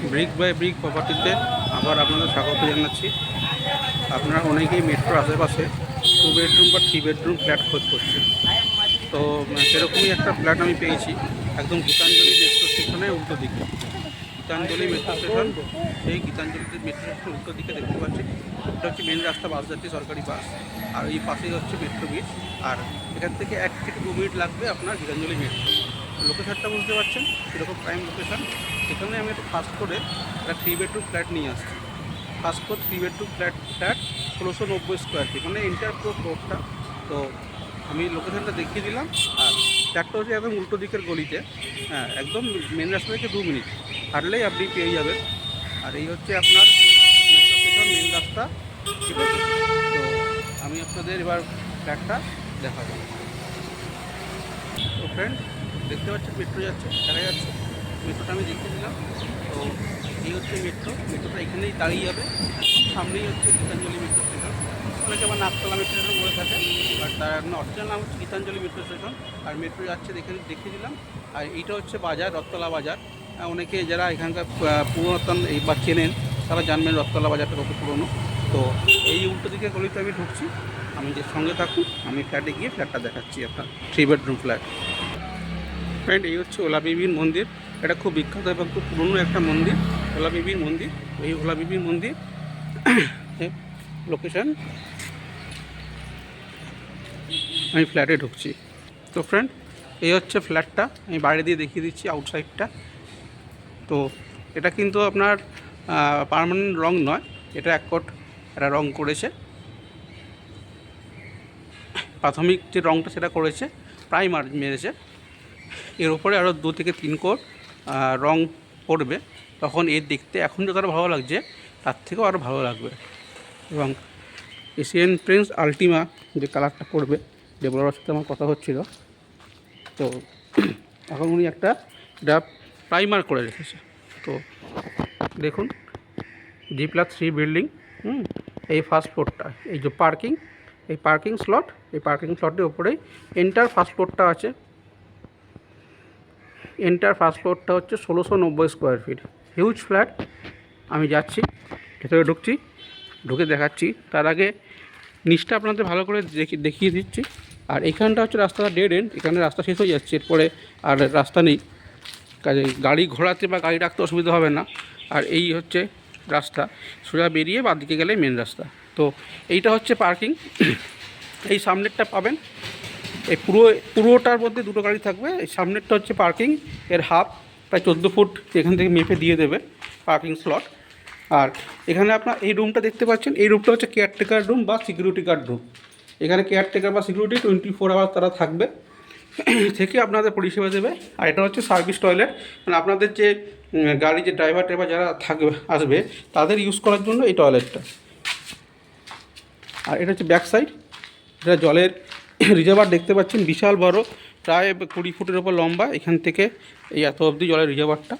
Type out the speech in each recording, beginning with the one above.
Brick by brick প্রপার্টিতে আবার আপনাদের স্বাগত জানাচ্ছি। আপনারা অনেকেই মেট্রোর আশেপাশে 2 বেডরুম বা 3 বেডরুম ফ্ল্যাট খোঁজ করছেন। তো সেরকমই একটা ফ্ল্যাট আমি পেয়েছি একদম গীতাঞ্জলি মেট্রো স্টেশনের উল্টো দিকে। গীতাঞ্জলি মেট্রো স্টেশন, সেই গীতাঞ্জলি মেট্রো স্টেশনের উল্টো দিকে দেখতে পাচ্ছি এটা হচ্ছে মেন রাস্তা, বাস যাচ্ছে সরকারি বাস। আর এই পাশেই হচ্ছে মেট্রো ব্রিজ। আর এখান থেকে 1 থেকে 2 মিনিট লাগবে আপনার গীতাঞ্জলি মেট্রো। লোকেশনটা বুঝতে পারছেন কীরকম প্রাইম লোকেশন। এখানে আমি একটু ফাস্ট করে একটা 3 বেডরুম ফ্ল্যাট নিয়ে আসছি। ফাস্ট করে 3 বেডরুম ফ্ল্যাট 1690 স্কোয়ার ফিট, মানে এন্টার পুরো ফ্লোরটা। তো আমি লোকেশনটা দেখিয়ে দিলাম। আর ফ্ল্যাটটা হচ্ছে একদম উল্টো দিকের গলিতে, হ্যাঁ, একদম মেন রাস্তা থেকে 2 মিনিট হাঁটলেই আপনি পেয়ে যাবেন। আর এই হচ্ছে আপনার মেট্রো স্টেশন মেন রাস্তা, ঠিক আছে। তো আমি আপনাদের এবার ফ্ল্যাটটা দেখাবো। তো ফ্রেন্ড, দেখতে পাচ্ছেন মেট্রো যাচ্ছে, দেখা যাচ্ছে। মেট্রোটা আমি দেখিয়ে দিলাম। তো এই হচ্ছে মেট্রোটা এখানেই দাঁড়িয়ে যাবে। সামনেই হচ্ছে গীতাঞ্জলি মেট্রো স্টেশন। অনেকে আবার নাকতলা মেট্রো স্টেশন বলে থাকে, বাট তার অরিজিনাল নাম হচ্ছে গীতাঞ্জলি মেট্রো স্টেশন। আর মেট্রো যাচ্ছে দেখিয়ে দিলাম। আর এইটা হচ্ছে বাজার, রথতলা বাজার। অনেকে যারা এখানকার পুরাতন এইবার চেনেন তারা জানবেন রথতলা বাজারটা কত পুরনো। তো এই উল্টো দিকে গলিতে আমি ঢুকছি। আমি যে সঙ্গে থাকুন, আমি ফ্ল্যাটে গিয়ে ফ্ল্যাটটা দেখাচ্ছি আপনার 3 বেডরুম ফ্ল্যাট। ফ্রেন্ড, এই হচ্ছে ওলা বিবির মন্দির। এটা খুব বিখ্যাত এবং খুব পুরনো একটা মন্দির, ওলা বিবির মন্দির। এই ওলা বিবির মন্দির লোকেশন। আমি ফ্ল্যাটে ঢুকছি। তো ফ্রেন্ড, এই হচ্ছে ফ্ল্যাটটা, আমি বাইরে দিয়ে দেখিয়ে দিচ্ছি আউটসাইডটা। তো এটা কিন্তু আপনার পার্মানেন্ট রং নয়, এটা এক কোট একটা রং করেছে। প্রাথমিক যে রংটা সেটা করেছে, প্রাইমার মেরেছে। এর উপরে আরও 2 থেকে 3 কোট রং পড়বে, তখন এর দেখতে এখন যতটা ভালো লাগছে তার থেকেও আরও ভালো লাগবে। এবং এশিয়ান প্রিন্স আলটিমা যে কালারটা পড়বে, ডেভেলপারের সাথে আমার কথা হচ্ছিল। তো এখন উনি এটা প্রাইমার করে রেখেছে। তো দেখুন, G+3 বিল্ডিং। এই ফার্স্ট ফ্লোরটা, এই যে পার্কিং, এই পার্কিং স্লট, এই পার্কিং স্লটের উপরেই এন্টার ফার্স্ট ফ্লোরটা আছে। এন্টার ফার্স্ট ফ্লোরটা হচ্ছে 1690 স্কোয়ার ফিট, হিউজ ফ্ল্যাট। আমি যাচ্ছি, ভেতরে ঢুকছি, ঢুকে দেখাচ্ছি। তার আগে নিচটা আপনাদের ভালো করে দেখিয়ে দিচ্ছি। আর এখানটা হচ্ছে রাস্তাটা ডেড এন্ড, এখানে রাস্তা শেষ হয়ে যাচ্ছে, এরপরে আর রাস্তা নেই, কাজে গাড়ি ঘোরাতে বা গাড়ি রাখতে অসুবিধা হবে না। আর এই হচ্ছে রাস্তা, সোজা বেরিয়ে বাঁদিকে গেলে মেন রাস্তা। তো এইটা হচ্ছে পার্কিং। এই সামনেরটা পাবেন, এই পুরোটার মধ্যে 2টো গাড়ি থাকবে। এই সামনেরটা হচ্ছে পার্কিং, এর হাফ প্রায় 14 ফুট এখান থেকে মেপে দিয়ে দেবে পার্কিং স্লট। আর এখানে আপনার এই রুমটা দেখতে পাচ্ছেন, এই রুমটা হচ্ছে কেয়ারটেকার রুম বা সিকিউরিটি গার্ড রুম। এখানে কেয়ারটেকার বা সিকিউরিটি 24 আওয়ার তারা থাকবে, থেকে আপনাদের পরিষেবা দেবে। আর এটা হচ্ছে সার্ভিস টয়লেট, মানে আপনাদের যে গাড়ি যে ড্রাইভার যারা থাকবে আসবে তাদের ইউজ করার জন্য এই টয়লেটটা। আর এটা হচ্ছে ব্যাক সাইড, এটা জলের রিজার্ভার দেখতে পাচ্ছেন, বিশাল বড়, প্রায় 20 ফুটের ওপর লম্বা। এখান থেকে এই এত অবধি জলের রিজার্ভারটা।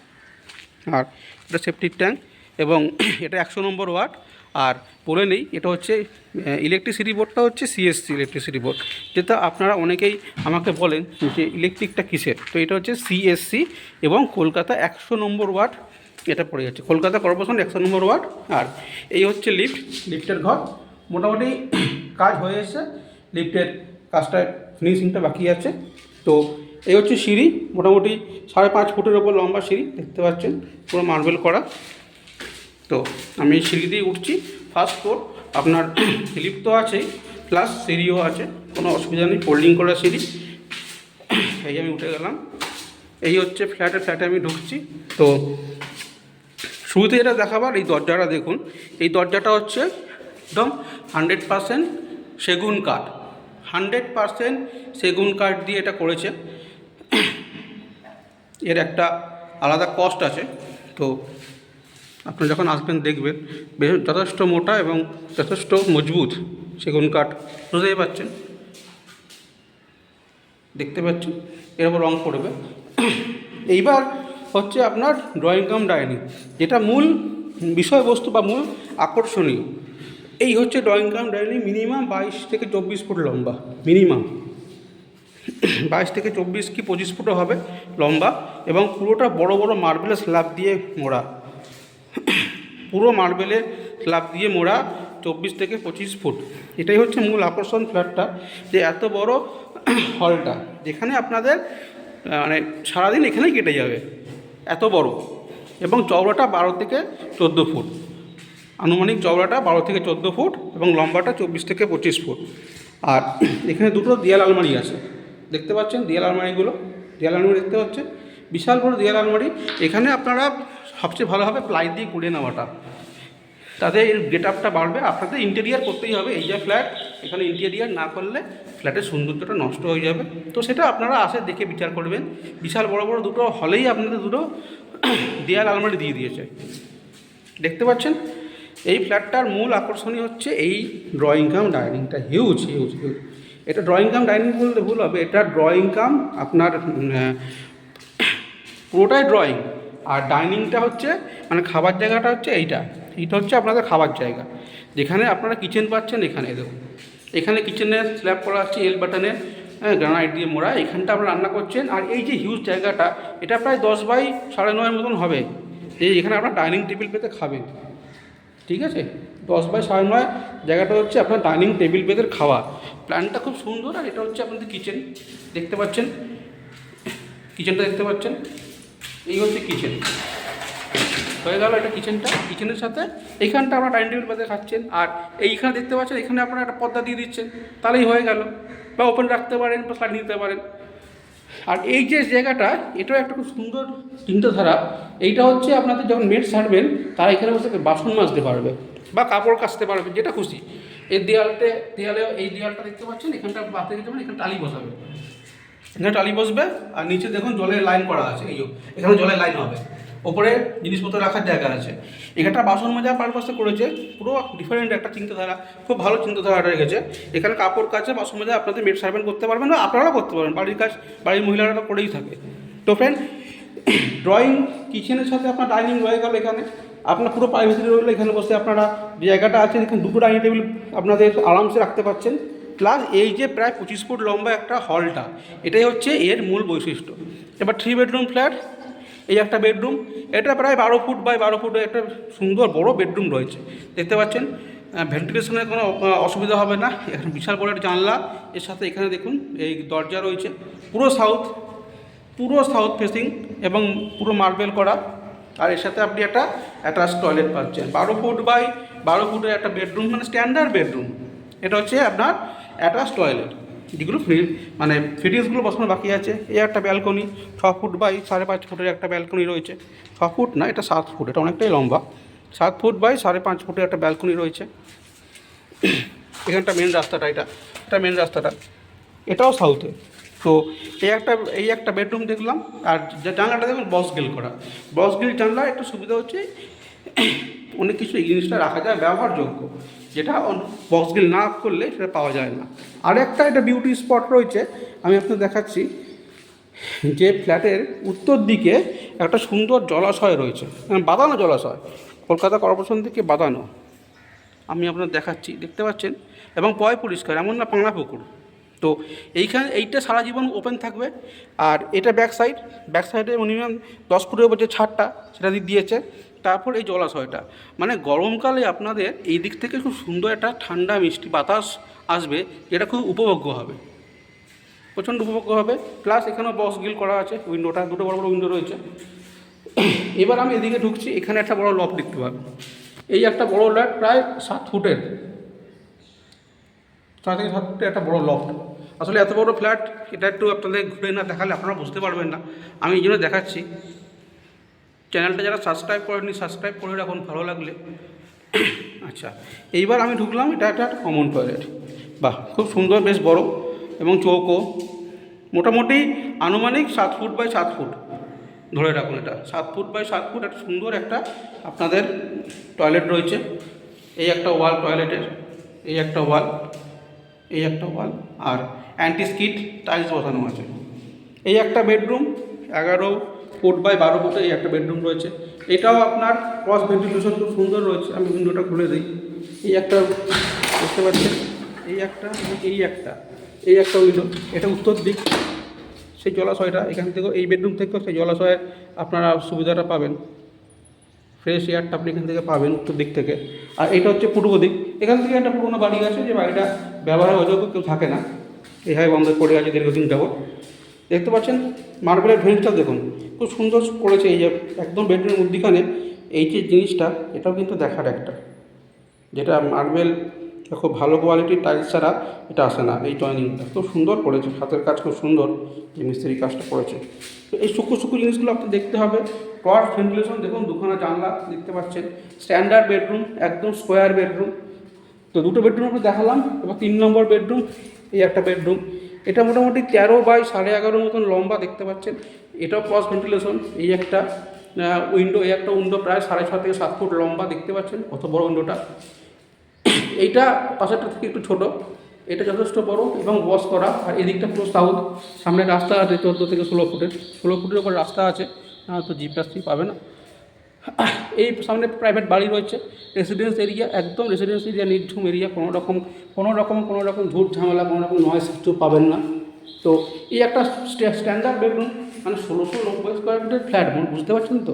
আর এটা সেপ্টিক ট্যাঙ্ক, এবং এটা 100 নম্বর ওয়ার্ড। আর বলে নেই, এটা হচ্ছে ইলেকট্রিসিটি বোর্ডটা হচ্ছে সিএসসি ইলেকট্রিসিটি বোর্ড, যেটা আপনারা অনেকেই আমাকে বলেন যে ইলেকট্রিকটা কিসের। তো এটা হচ্ছে সিএসসি, এবং কলকাতা 100 নম্বর ওয়ার্ড এটা পড়ে যাচ্ছে, কলকাতা কর্পোরেশন 100 নম্বর ওয়ার্ড। আর এই হচ্ছে লিফটের ঘর। মোটামুটি কাজ হয়ে এসেছে, লিফটের কাজটা ফিনিশিংটা বাকি আছে। তো এই হচ্ছে সিঁড়ি, মোটামুটি 5.5 ফুটের ওপর লম্বা সিঁড়ি দেখতে পাচ্ছেন, পুরো মার্বেল করা। তো আমি সিঁড়ি দিয়ে উঠছি, ফার্স্ট ফ্লোর। আপনার লিফট তো আছেই, প্লাস সিঁড়িও আছে, কোনো অসুবিধা নেই, ফোল্ডিং করা সিঁড়ি। এই আমি উঠে গেলাম, এই হচ্ছে ফ্ল্যাটে আমি ঢুকছি। তো শুরুতে যেটা দেখাবার, এই দরজাটা দেখুন। এই দরজাটা হচ্ছে একদম 100% সেগুন কাঠ, 100% সেগুন কাঠ দিয়ে এটা করেছে। এর একটা আলাদা কস্ট আছে। তো আপনি যখন আসবেন দেখবেন যথেষ্ট মোটা এবং যথেষ্ট মজবুত সেগুন কাঠ, বুঝতেই পারছেন, দেখতে পাচ্ছেন। এর উপর রং পড়বে। এইবার হচ্ছে আপনার ড্রয়িং কাম ডাইনিং, যেটা মূল বিষয়বস্তু বা মূল আকর্ষণীয়। এই হচ্ছে ড্রয়িং কাম ডাইনিং, মিনিমাম 22 থেকে 24 ফুট লম্বা, মিনিমাম 22 থেকে 24 কি 25 ফুটও হবে লম্বা, এবং পুরোটা বড় বড় মার্বেল স্ল্যাব দিয়ে মোড়া। পুরো মার্বেলের স্ল্যাব দিয়ে মোড়া 24 থেকে 25 ফুট। এটাই হচ্ছে মূল আকর্ষণ ফ্ল্যাটটা, যে এত বড় হলটা, যেখানে আপনাদের মানে সারাদিন এখানেই কেটে যাবে, এত বড়। এবং চওড়াটা 12 থেকে 14 ফুট, আনুমানিক চওড়াটা 12 থেকে 14 ফুট এবং লম্বাটা 24 থেকে 25 ফুট। আর এখানে দুটো দেয়াল আলমারি আছে, দেখতে পাচ্ছেন দেয়াল আলমারিগুলো, দেয়াল আলমারি দেখতে পাচ্ছেন, বিশাল বড় দেয়াল আলমারি। এখানে আপনারা সবচেয়ে ভালো হবে প্লাই দিয়ে করে নেওয়াটা, তাতে এর গেট আপটা বাড়বে। আপনাদের ইন্টেরিয়ার করতেই হবে, এই যে ফ্ল্যাট, এখানে ইন্টেরিয়ার না করলে ফ্ল্যাটের সৌন্দর্যটা নষ্ট হয়ে যাবে। তো সেটা আপনারা আসে দেখে বিচার করবেন। বিশাল বড় বড় দুটো হলেই আপনাদের দুটো দেয়াল আলমারি দিয়ে দিয়েছে, দেখতে পাচ্ছেন। এই ফ্ল্যাটটার মূল আকর্ষণীয় হচ্ছে এই ড্রয়িং কাম ডাইনিংটা, হিউজ হিউজ হিউজ। এটা ড্রয়িং কাম ডাইনিং বলতে ভুল হবে, এটা ড্রয়িং কাম আপনার পুরোটাই ড্রয়িং। আর ডাইনিংটা হচ্ছে মানে খাবার জায়গাটা হচ্ছে এইটা হচ্ছে আপনাদের খাবার জায়গা, যেখানে আপনারা কিচেন পাচ্ছেন। এখানে দেখুন, এখানে কিচেনের স্ল্যাব করা আছে এল বাটনের, গ্রানাইট দিয়ে মোড়া। এখানটা আপনারা রান্না করছেন। আর এই যে হিউজ জায়গাটা, এটা প্রায় 10 বাই 9.5 মতন হবে। এখানে আপনার ডাইনিং টেবিল পেতে খাবেন, ঠিক আছে। 10 বাই 9.5 জায়গাটা হচ্ছে আপনার ডাইনিং টেবিল পেতে খাওয়া। প্ল্যানটা খুব সুন্দর। আর এটা হচ্ছে আপনাদের কিচেন, দেখতে পাচ্ছেন, কিচেনটা দেখতে পাচ্ছেন, এই হচ্ছে কিচেন, হয়ে গেল এটা কিচেনটা। কিচেনের সাথে এইখানটা আপনার ডাইনিং টেবিল পেতে খাচ্ছেন। আর এইখানে দেখতে পাচ্ছেন, এখানে আপনারা একটা পর্দা দিয়ে দিচ্ছেন, তাহলেই হয়ে গেল। বা ওপেন রাখতে পারেন বা সাইড নিতে পারেন। আর এই যে জায়গাটা, এটাও একটা খুব সুন্দর চিন্তাধারা। এইটা হচ্ছে আপনাদের যখন মেড ছাড়বেন, তারা এখানে বসে বাসন মাজতে পারবে বা কাপড় কাচতে পারবে, যেটা খুশি। এই দেয়ালে এই দেয়ালটা দেখতে পাচ্ছেন, এখানটা বাতে দিতে পারেন, এখানে টালি বসাবে, এখানে টালি বসবে। আর নিচে দেখুন জলের লাইন করা আছে, এই যে এখানে জলের লাইন হবে, ওপরে জিনিসপত্র রাখার জায়গা আছে। এখানটা বাসন মাজা পারপাসে করেছে, পুরো ডিফারেন্ট একটা চিন্তাধারা, খুব ভালো চিন্তাধারাটা রেখেছে। এখানে কাপড় কাচে বাসন মাজা আপনাদের মেড সার্ভেন্ট করতে পারবেন বা আপনারাও করতে পারবেন, বাড়ির কাজ বাড়ির মহিলারা করেই থাকে। তো ফ্রেন্ড, ড্রয়িং কিচেনের সাথে আপনার ডাইনিং রয়ে গেল। এখানে আপনার পুরো প্রাইভেসি রইলো, এখানে বসে আপনারা যে জায়গাটা আছে, এখানে দুটো ডাইনিং টেবিল আপনাদের আরামসে রাখতে পারছেন। প্লাস এই যে প্রায় 25 ফুট লম্বা একটা হলটা, এটাই হচ্ছে এর মূল বৈশিষ্ট্য। এবার 3 বেডরুম ফ্ল্যাট, এই একটা বেডরুম, এটা প্রায় 12 ফুট বাই 12 ফুটের একটা সুন্দর বড় বেডরুম রয়েছে, দেখতে পাচ্ছেন। ভেন্টিলেশনের কোনো অসুবিধা হবে না। এখানে বিশাল বড় একটা জানলা, এর সাথে এখানে দেখুন এই দরজা রয়েছে, পুরো সাউথ ফেসিং এবং পুরো মার্বেল করা। আর এর সাথে আপনি একটা অ্যাটাচ টয়লেট পাচ্ছেন। 12 ফুট বাই 12 ফুটের একটা বেডরুম, মানে স্ট্যান্ডার্ড বেডরুম। এটা হচ্ছে আপনার অ্যাটাচ টয়লেট, যেগুলো মানে ফিটিংসগুলো বসানো বাকি আছে। এই একটা ব্যালকনি, 6 ফুট বাই 5.5 ফুটের একটা ব্যালকনি রয়েছে। 6 ফুট না, এটা 7 ফুট, এটা অনেকটাই লম্বা। 7 ফুট বাই 5.5 ফুটের একটা ব্যালকনি রয়েছে। এখানটা মেন রাস্তাটা, এটা মেন রাস্তাটা, এটাও সাউথে। তো এই একটা বেডরুম দেখলাম। আর যে জানলাটা দেখুন বক্স গ্রিল করা, বক্স গ্রিল জানলা। একটু সুবিধা হচ্ছে অনেক কিছু এই জিনিসটা রাখা যায় ব্যবহারযোগ্য, যেটা বক্স গ্রিল না করলে সেটা পাওয়া যায় না। আর একটা এটা বিউটি স্পট রয়েছে, আমি আপনাদের দেখাচ্ছি। যে ফ্ল্যাটের উত্তর দিকে একটা সুন্দর জলাশয় রয়েছে, বাঁধানো জলাশয়, কলকাতা কর্পোরেশন থেকে বাঁধানো। আমি আপনাদের দেখাচ্ছি, দেখতে পাচ্ছেন। এবং পরিষ্কার, এমন না পাংলা পুকুর। তো এইটা সারা জীবন ওপেন থাকবে। আর এটা ব্যাক সাইডে মিনিমাম 10 ফুটের উপর যে ছাদটা, সেটা দিয়েছে। তারপর এই জলাশয়টা, মানে গরমকালে আপনাদের এই দিক থেকে খুব সুন্দর একটা ঠান্ডা মিষ্টি বাতাস আসবে, যেটা খুব উপভোগ্য হবে, প্রচণ্ড উপভোগ্য হবে। প্লাস এখানেও বক্স গ্রিল করা আছে, উইন্ডোটা দুটো বড় বড় উইন্ডো রয়েছে। এবার আমি এদিকে ঢুকছি, এখানে একটা বড় লফট দেখতে পাবেন। এই একটা বড় লফট, প্রায় 7 ফুটের, 6 থেকে 7 ফুটের একটা বড় লফট। আসলে এত বড় ফ্ল্যাট, এটা একটু আপনাদের ঘুরে না দেখালে আপনারা বুঝতে পারবেন না। আমি এই জন্য দেখাচ্ছি। চ্যানেলটা যারা সাবস্ক্রাইব করেনি, সাবস্ক্রাইব করে রাখুন ভালো লাগলে। আচ্ছা, এইবার আমি ঢুকলাম, এটা একটা কমন টয়লেট। বাহ, খুব সুন্দর, বেশ বড় এবং চৌকো। মোটামুটি আনুমানিক 7 ফুট বাই 7 ফুট ধরে রাখুন। এটা 7 ফুট বাই 7 ফুট একটা সুন্দর একটা আপনাদের টয়লেট রয়েছে। এই একটা ওয়াল টয়লেটের, এই একটা ওয়াল, আর অ্যান্টি স্কিড টাইলস বসানো আছে। এই একটা বেডরুম, 11 ফুট বাই 12 ফুটে এই একটা বেডরুম রয়েছে। এটাও আপনার ক্রস ভেন্টিলেশন খুব সুন্দর রয়েছে। আমি উইন্ডোটা খুলে দিই। এই একটা দেখতে পাচ্ছেন, এই একটা উইন্ডো, এটা উত্তর দিক। সেই জলাশয়টা এখান থেকেও, এই বেডরুম থেকেও সেই জলাশয়ের আপনারা সুবিধাটা পাবেন। ফ্রেশ এয়ারটা আপনি এখান থেকে পাবেন উত্তর দিক থেকে। আর এটা হচ্ছে পূর্ব দিক, এখান থেকে একটা পুরোনো বাড়ি আছে, যে বাড়িটা ব্যবহার অযোগ্য, কেউ থাকে না, এইভাবে বন্ধ করে আছে দীর্ঘদিন যাবত। দেখতে পাচ্ছেন মার্বেলের ভেন্টটা দেখুন, খুব সুন্দর করেছে। এই যে একদম বেডরুমের মধ্যিখানে এই যে জিনিসটা, এটাও কিন্তু দেখার একটা, যেটা মার্বেল খুব ভালো কোয়ালিটির টাইলস ছাড়া এটা আসে না। এই জয়েনিংটা খুব সুন্দর করেছে, হাতের কাজ খুব সুন্দর, যে মিস্ত্রি কাজটা করেছে। তো এই সূক্ষ্ম সূক্ষ্ম জিনিসগুলো আপনার দেখতে হবে। ক্রস ভেন্টিলেশন দেখুন, দুখানা জানলা দেখতে পাচ্ছেন। স্ট্যান্ডার্ড বেডরুম, একদম স্কোয়ার বেডরুম। তো দুটো বেডরুম আমরা দেখালাম, এবার 3 নম্বর বেডরুম। এই একটা বেডরুম, এটা মোটামুটি 13 বাই 11.5 মতন লম্বা দেখতে পাচ্ছেন। এটাও ক্রস ভেন্টিলেশন। এই একটা উইন্ডো, এই একটা উইন্ডো প্রায় 6.5 থেকে 7 ফুট লম্বা দেখতে পাচ্ছেন, কত বড় উইন্ডোটা। এইটা পাশেরটা থেকে একটু ছোট, এটা যথেষ্ট বড় এবং ওয়াশ করা। আর এদিকটা পুরো সাউথ, সামনে রাস্তা আছে 14 থেকে 16 ফুটের, 16 ফুটের ওপর রাস্তা আছে, তো জি+3 পাবে না। এই সামনে প্রাইভেট বাড়ি রয়েছে, রেসিডেন্স এরিয়া, একদম রেসিডেন্স এরিয়া, নির্ঝুম এরিয়া, কোনো রকম ঝুট ঝামেলা, কোনো রকম নয়েজ কিছু পাবেন না। তো এই একটা স্ট্যান্ডার্ড বেডরুম, মানে 1690 স্কোয়ার ফিটের ফ্ল্যাট, বুঝতে পারছেন তো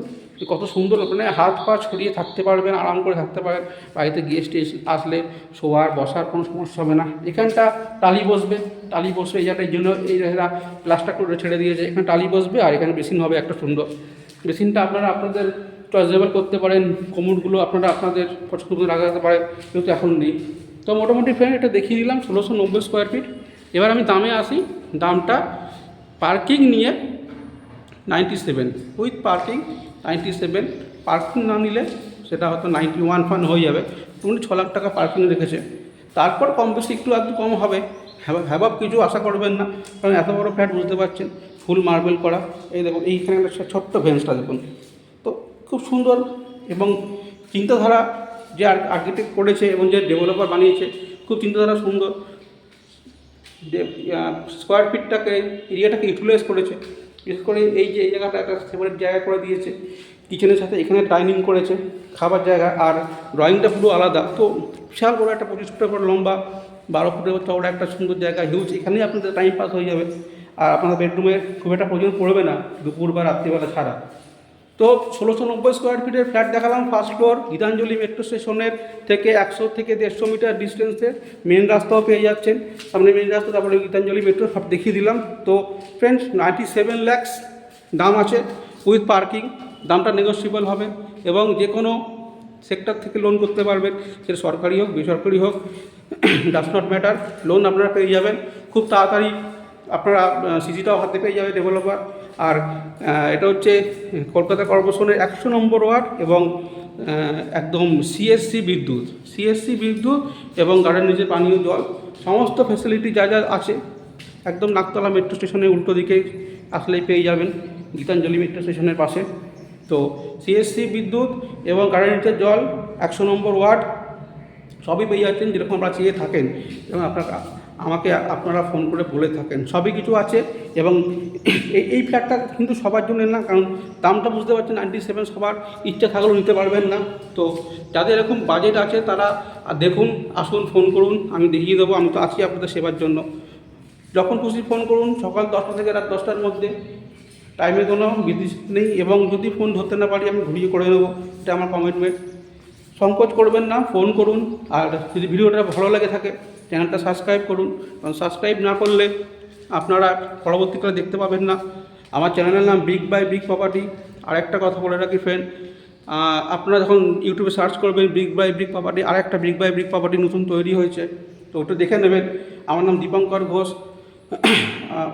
কত সুন্দর। মানে হাত পা ছড়িয়ে থাকতে পারবেন, আরাম করে থাকতে পারেন। বাড়িতে গেস্ট আসলে শোয়ার বসার কোনো সমস্যা হবে না। এখানটা টালি বসবে, এই জায়গাটার জন্য এই জায়গাটা প্লাস্টার করে ছেড়ে দিয়েছে, এখানে টালি বসবে। আর এখানে বেসিন হবে একটা সুন্দর। বেসিনটা আপনারা আপনাদের চয়েসেবল করতে পারেন, কোমরগুলো আপনারা আপনাদের পছন্দ করে লাগাতে পারেন, কিন্তু এখন নেই। তো মোটামুটি ফ্রেন্ড এটা দেখিয়ে দিলাম 1690 স্কোয়ার ফিট। এবার আমি দামে আসি। দামটা পার্কিং নিয়ে 97, উইথ পার্কিং 97। পার্কিং না নিলে সেটা হয়তো 91 ফান হয়ে যাবে। উনি 6 লাখ টাকা পার্কিং রেখেছে। তারপর কম বেশি একটু কম হবে, হ্যাভাব কিছু আশা করবেন না, কারণ এত বড় ফ্ল্যাট বুঝতে পারছেন, ফুল মার্বেল করা। এই দেখুন এইখানে একটা ছোট্ট ভেন্সটা দেখুন, তো খুব সুন্দর। এবং চিন্তাধারা যে আর্কিটেক্ট করেছে এবং যে ডেভেলপার বানিয়েছে, খুব চিন্তাধারা সুন্দর। স্কোয়ার ফিটটাকে, এরিয়াটাকে ইউটিলাইজ করেছে। বিশেষ করে এই যে এই জায়গাটা একটা সেপারেট জায়গা করে দিয়েছে, কিচেনের সাথে এখানে ডাইনিং করেছে, খাবার জায়গা। আর ড্রয়িংটা পুরো আলাদা। তো বিশাল বড় একটা 25 ফুটের পর লম্বা, 12 ফুটের চওড়া একটা সুন্দর জায়গা, হিউজ। এখানেই আপনাদের টাইম পাস হয়ে যাবে। আর আপনাদের বেডরুমে খুব একটা প্রয়োজন পড়বে না দুপুর বা রাত্রিবেলা ছাড়া। তো 1690 স্কোয়ার ফিটের ফ্ল্যাট দেখালাম, ফার্স্ট ফ্লোর, গীতাঞ্জলি মেট্রো স্টেশনের থেকে 100 থেকে 150 মিটার ডিস্টেন্সে। মেন রাস্তাও পেয়ে যাচ্ছেন, সামনে মেন রাস্তা, তারপরে গীতাঞ্জলি মেট্রো, সব দেখিয়ে দিলাম। তো ফ্রেন্ডস 97 lakhs দাম আছে, উইথ পার্কিং। দামটা নেগোসিয়েবল হবে এবং যে কোনো সেক্টর থেকে লোন করতে পারবেন, সেটা সরকারি হোক বেসরকারি হোক, ডাজ নট ম্যাটার। লোন আপনারা পেয়ে যাবেন খুব তাড়াতাড়ি। আপনারা সিসিটাও হাতে পেয়ে যাবে ডেভেলপার। আর এটা হচ্ছে কলকাতা কর্পোরেশনের 100 নম্বর ওয়ার্ড এবং একদম সিএসসি বিদ্যুৎ এবং গার্ডেন নিচে পানীয় জল, সমস্ত ফ্যাসিলিটি যা যা আছে একদম নাকতলা মেট্রো স্টেশনের উল্টো দিকে আসলেই পেয়ে যাবেন, গীতাঞ্জলি মেট্রো স্টেশনের পাশে। তো সিএসসি বিদ্যুৎ এবং গার্ডেন নিচের জল, 100 নম্বর ওয়ার্ড, সবই পেয়ে যাচ্ছেন যেরকম আপনারা চেয়ে থাকেন এবং আপনারা ফোন করে বলে থাকেন, সবই কিছু আছে। এবং এই ফ্ল্যাটটা কিন্তু সবার জন্য না, কারণ দামটা বুঝতে পারছেন 97, সবার ইচ্ছা থাকলেও নিতে পারবেন না। তো যাদের এরকম বাজেট আছে তারা দেখুন, আসুন, ফোন করুন, আমি দেখিয়ে দেবো। আমি তো আছি আপনাদের সেবার জন্য। যখন খুশি ফোন করুন, সকাল 10টা থেকে রাত 10টার মধ্যে, টাইমে কোনো বিধি নেই। এবং যদি ফোন ধরতে না পারি আমি ঘুরিয়ে করে নেবো, এটা আমার কমিটমেন্ট। সংকোচ করবেন না, ফোন করুন। আর যদি ভিডিওটা ভালো লাগে থাকে, চ্যানেলটা সাবস্ক্রাইব করুন, কারণ সাবস্ক্রাইব না করলে আপনারা পরবর্তীকালে দেখতে পাবেন না। আমার চ্যানেলের নাম ব্রিক বাই ব্রিক প্রপার্টি। আর একটা কথা বলে রাখি ফ্রেন্ড, আপনারা যখন ইউটিউবে সার্চ করবেন ব্রিক বাই ব্রিক প্রপার্টি, আর একটা ব্রিক বাই ব্রিক প্রপার্টি নতুন তৈরি হয়েছে, তো ওটা দেখে নেবেন। আমার নাম দীপঙ্কর ঘোষ।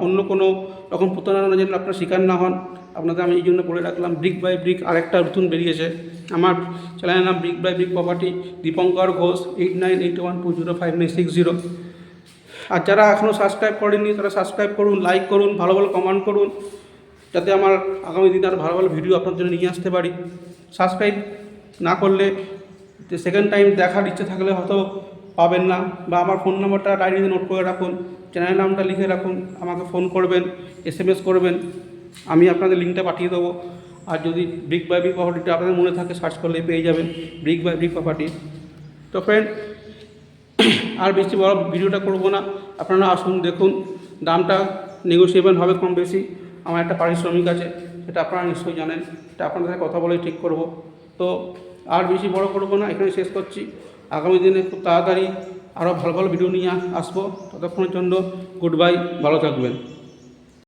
অন্য কোনো রকম প্রতারণা যেন আপনারা শিকার না হন, আপনাদের আমি এই জন্য বলে রাখলাম। ব্রিক বাই ব্রিক আরেকটা নতুন বেরিয়েছে। আমার চ্যানেলের নাম brick by brick property, Dipankar Ghosh, 8981205960। আর যারা এখনও সাবস্ক্রাইব করেননি তারা সাবস্ক্রাইব করুন, লাইক করুন, ভালো ভালো কমেন্ট করুন, যাতে আমার আগামী দিনে আরও ভালো ভালো ভিডিও আপনার জন্য নিয়ে আসতে পারি। সাবস্ক্রাইব না করলে সেকেন্ড টাইম দেখার ইচ্ছে থাকলে হয়তো পাবেন না। বা আমার ফোন নাম্বারটা ডায়েরিতে নোট করে রাখুন, চ্যানেলের নামটা লিখে রাখুন, আমাকে ফোন করবেন, SMS করবেন, আমি আপনাদের লিঙ্কটা পাঠিয়ে দেবো। আর যদি ব্রিক বাই ব্রিক প্রপার্টিটা আপনাদের মনে থাকে, সার্চ করলে পেয়ে যাবেন ব্রিক বাই ব্রিক প্রপার্টি। তো ফ্রেন্ড, আর বেশি বড় ভিডিওটা করবো না, আপনারা আসুন, দেখুন। দামটা নেগোসিয়েবল হবে কম বেশি। আমার একটা পারিশ্রমিক আছে, সেটা আপনারা নিশ্চয়ই জানেন, এটা আপনাদের সাথে কথা বলেই ঠিক করব। তো আর বেশি বড় করবো না, এখানে শেষ করছি। আগামী দিনে খুব তাড়াতাড়ি আরও ভালো ভালো ভিডিও নিয়ে আসবো। ততক্ষণের জন্য গুড বাই, ভালো থাকবেন।